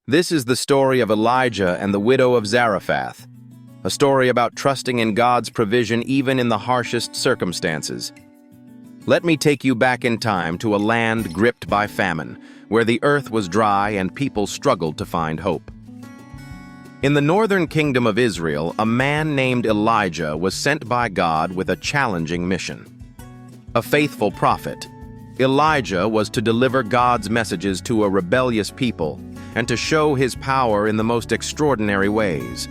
This is the story of Elijah and the widow of Zarephath, a story about trusting in God's provision even in the harshest circumstances. Let me take you back in time to a land gripped by famine, where the earth was dry and people struggled to find hope. In the northern kingdom of Israel, a man named Elijah was sent by God with a challenging mission. A faithful prophet, Elijah was to deliver God's messages to a rebellious people and to show his power in the most extraordinary ways.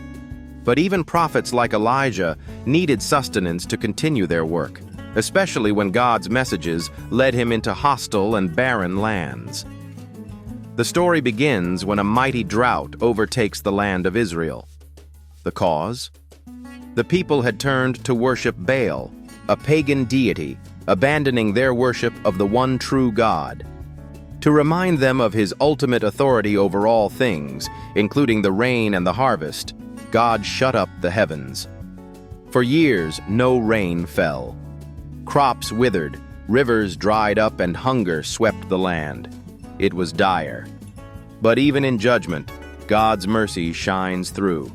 But even prophets like Elijah needed sustenance to continue their work, especially when God's messages led him into hostile and barren lands. The story begins when a mighty drought overtakes the land of Israel. The cause? The people had turned to worship Baal, a pagan deity, abandoning their worship of the one true God. To remind them of his ultimate authority over all things, including the rain and the harvest, God shut up the heavens. For years, no rain fell. Crops withered, rivers dried up, and hunger swept the land. It was dire. But even in judgment, God's mercy shines through.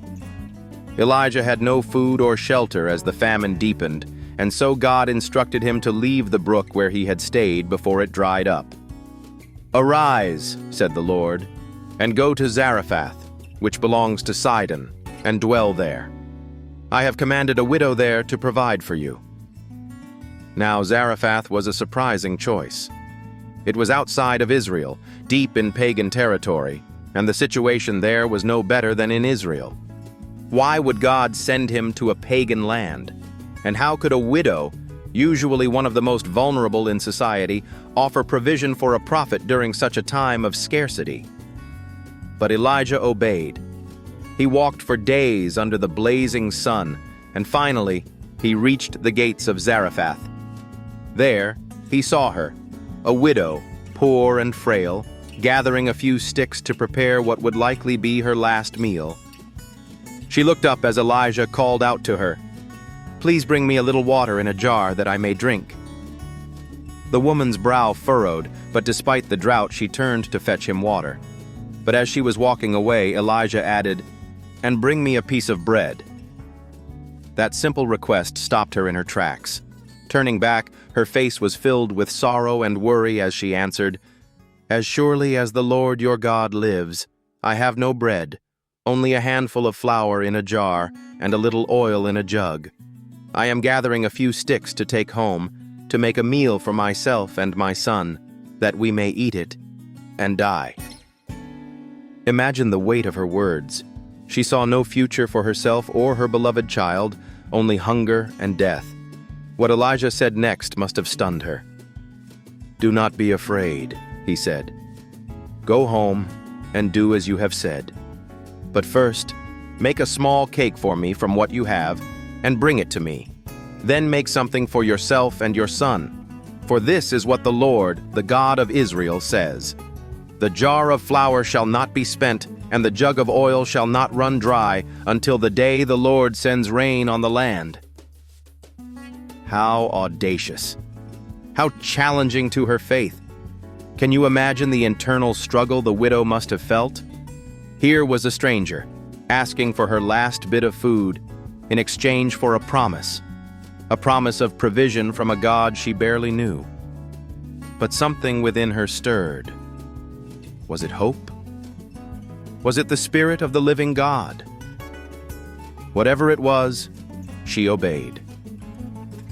Elijah had no food or shelter as the famine deepened, and so God instructed him to leave the brook where he had stayed before it dried up. "Arise," said the Lord, "and go to Zarephath, which belongs to Sidon, and dwell there. I have commanded a widow there to provide for you." Now Zarephath was a surprising choice. It was outside of Israel, deep in pagan territory, and the situation there was no better than in Israel. Why would God send him to a pagan land? And how could a widow, usually one of the most vulnerable in society, offer provision for a prophet during such a time of scarcity? But Elijah obeyed. He walked for days under the blazing sun, and finally, he reached the gates of Zarephath. There, he saw her, a widow, poor and frail, gathering a few sticks to prepare what would likely be her last meal. She looked up as Elijah called out to her, "Please bring me a little water in a jar that I may drink." The woman's brow furrowed, but despite the drought, she turned to fetch him water. But as she was walking away, Elijah added, "And bring me a piece of bread." That simple request stopped her in her tracks. Turning back, her face was filled with sorrow and worry as she answered, "As surely as the Lord your God lives, I have no bread, only a handful of flour in a jar and a little oil in a jug. I am gathering a few sticks to take home, to make a meal for myself and my son, that we may eat it and die." Imagine the weight of her words. She saw no future for herself or her beloved child, only hunger and death. What Elijah said next must have stunned her. "Do not be afraid," he said. "Go home and do as you have said. But first, make a small cake for me from what you have, and bring it to me. Then make something for yourself and your son. For this is what the Lord, the God of Israel, says: The jar of flour shall not be spent, and the jug of oil shall not run dry, until the day the Lord sends rain on the land." How audacious! How challenging to her faith! Can you imagine the internal struggle the widow must have felt? Here was a stranger, asking for her last bit of food, in exchange for a promise of provision from a God she barely knew. But something within her stirred. Was it hope? Was it the Spirit of the living God? Whatever it was, she obeyed.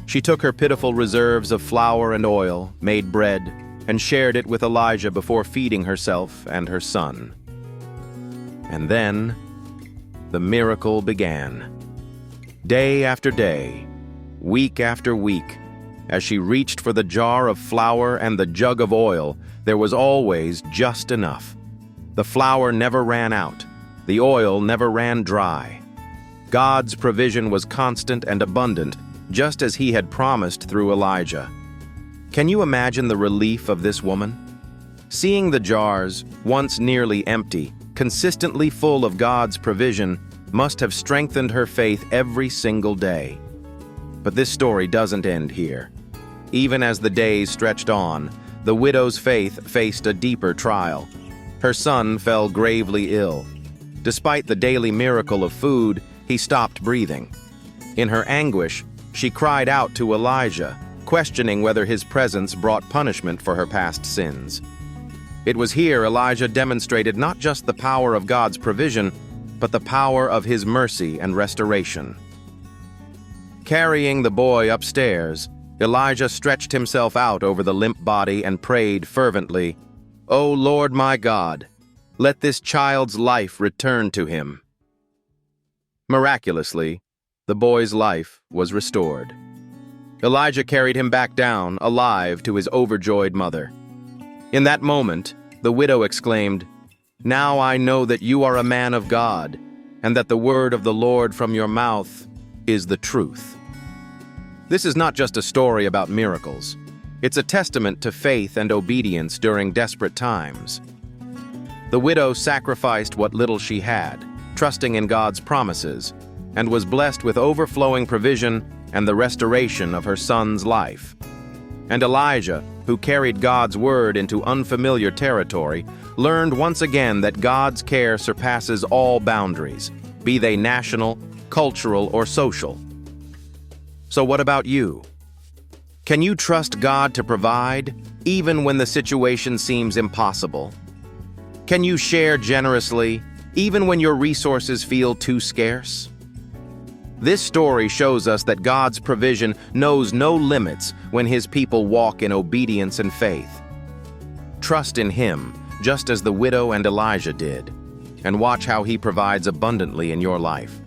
She took her pitiful reserves of flour and oil, made bread, and shared it with Elijah before feeding herself and her son. And then, the miracle began. Day after day, week after week, as she reached for the jar of flour and the jug of oil, there was always just enough. The flour never ran out. The oil never ran dry. God's provision was constant and abundant, just as he had promised through Elijah. Can you imagine the relief of this woman? Seeing the jars, once nearly empty, consistently full of God's provision, must have strengthened her faith every single day. But this story doesn't end here. Even as the days stretched on, the widow's faith faced a deeper trial. Her son fell gravely ill. Despite the daily miracle of food, he stopped breathing. In her anguish, she cried out to Elijah, questioning whether his presence brought punishment for her past sins. It was here Elijah demonstrated not just the power of God's provision, but the power of his mercy and restoration. Carrying the boy upstairs, Elijah stretched himself out over the limp body and prayed fervently, "O Lord my God, let this child's life return to him." Miraculously, the boy's life was restored. Elijah carried him back down, alive, to his overjoyed mother. In that moment, the widow exclaimed, "Now I know that you are a man of God, and that the word of the Lord from your mouth is the truth." This is not just a story about miracles. It's a testament to faith and obedience during desperate times. The widow sacrificed what little she had, trusting in God's promises, and was blessed with overflowing provision and the restoration of her son's life. And Elijah, who carried God's word into unfamiliar territory, learned once again that God's care surpasses all boundaries, be they national, cultural, or social. So what about you? Can you trust God to provide, even when the situation seems impossible? Can you share generously, even when your resources feel too scarce? This story shows us that God's provision knows no limits when His people walk in obedience and faith. Trust in Him, just as the widow and Elijah did, and watch how He provides abundantly in your life.